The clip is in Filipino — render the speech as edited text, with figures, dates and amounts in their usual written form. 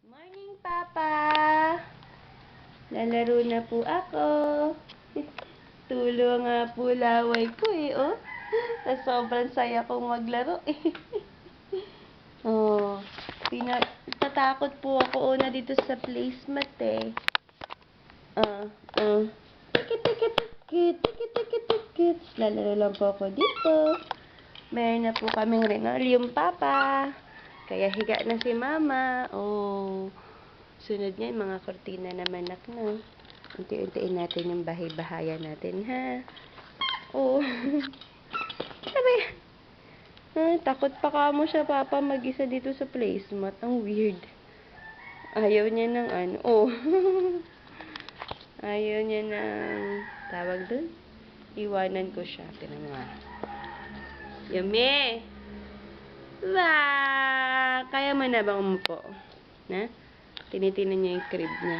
Morning, Papa! Lalaro na po ako. Tulo nga po laway ko oh. Sobrang saya kong maglaro oh, tatakot po ako una dito sa placemat Tikit, tikit, tikit, tikit, tikit, tikit. Lalaro lang po ako dito. Meron na po kaming linoleum, Papa. Kaya higa na si Mama. Oh, sunod niya yung mga kortina na manak na. Unti-untiin natin yung bahay-bahaya natin, ha? Oh. Sabi, takot pa ka mo siya, Papa, mag-isa dito sa placemat. Ang weird. Ayaw niya ng ano. Oh. Ayaw niya ng tawag dun. Iwanan ko siya. Tinan mo nga. Yummy! Kaya mo na bang umupo? Na? Tinitinan niya yung crib niya.